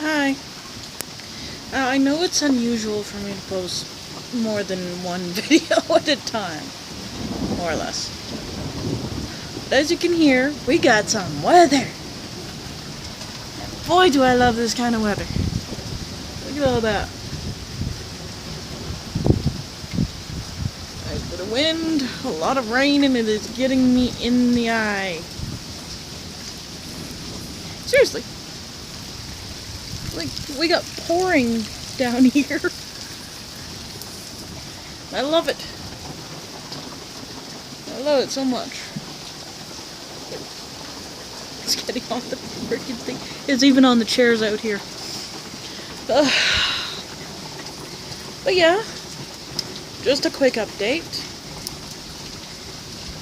Hi. I know it's unusual for me to post more than one video at a time, more or less. But as you can hear, we got some weather. Boy, do I love this kind of weather. Look at all that. Nice bit of wind, a lot of rain, and it is getting me in the eye. Seriously. Like, we got pouring down here. I love it. I love it so much. It's getting on the freaking thing. It's even on the chairs out here. But yeah, just a quick update.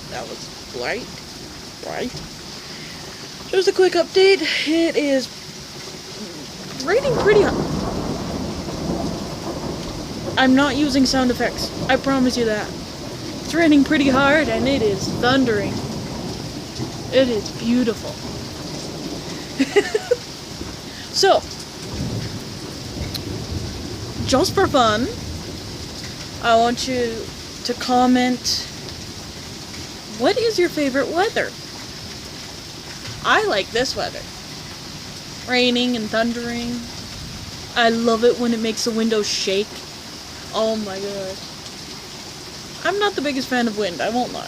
That was right. Just a quick update. It is raining pretty hard. I'm not using sound effects. I promise you that. It's raining pretty hard and it is thundering. It is beautiful. So, just for fun, I want you to comment, what is your favorite weather? I like this weather. Raining and thundering. I love it when it makes the windows shake. Oh my god. I'm not the biggest fan of wind, I won't lie.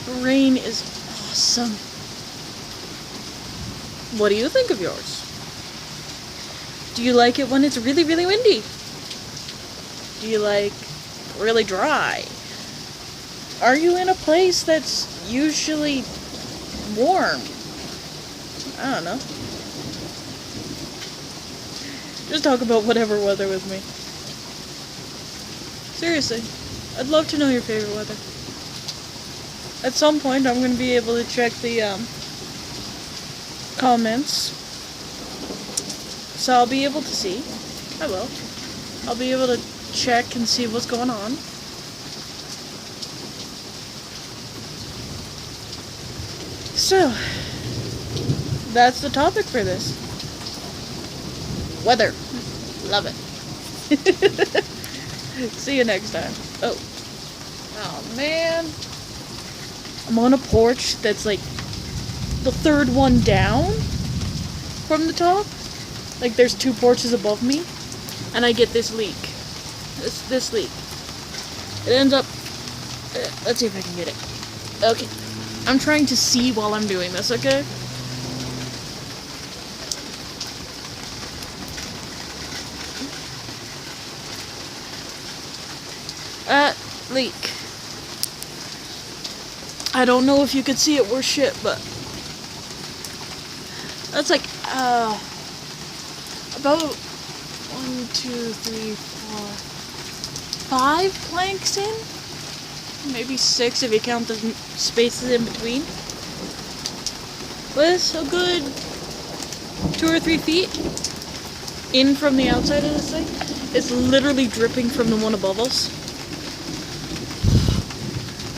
The rain is awesome. What do you think of yours? Do you like it when it's really, really windy? Do you like really dry? Are you in a place that's usually warm? I don't know. Just talk about whatever weather with me. Seriously, I'd love to know your favorite weather. At some point, I'm going to be able to check the comments. So I'll be able to see. I will. I'll be able to check and see what's going on. So, that's the topic for this. Weather. Love it. See you next time. Oh man. I'm on a porch that's like the third one down from the top. Like there's two porches above me. And I get this leak. This leak. It ends up... let's see if I can get it. Okay. I'm trying to see while I'm doing this, okay? Leak. I don't know if you could see it worth shit, but that's like, about 1, 2, 3, 4, 5 planks in? Maybe 6 if you count the spaces in between. But it's a good 2 or 3 feet in from the outside of this thing. It's literally dripping from the one above us.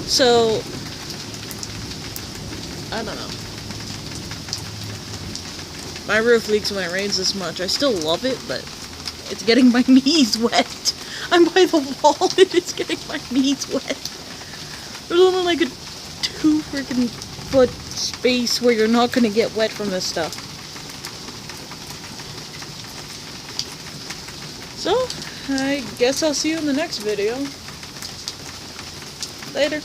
So, I don't know. My roof leaks when it rains this much. I still love it, but it's getting my knees wet. I'm by the wall and it's getting my knees wet. There's only like a 2 freaking foot space where you're not gonna get wet from this stuff. So, I guess I'll see you in the next video. Later.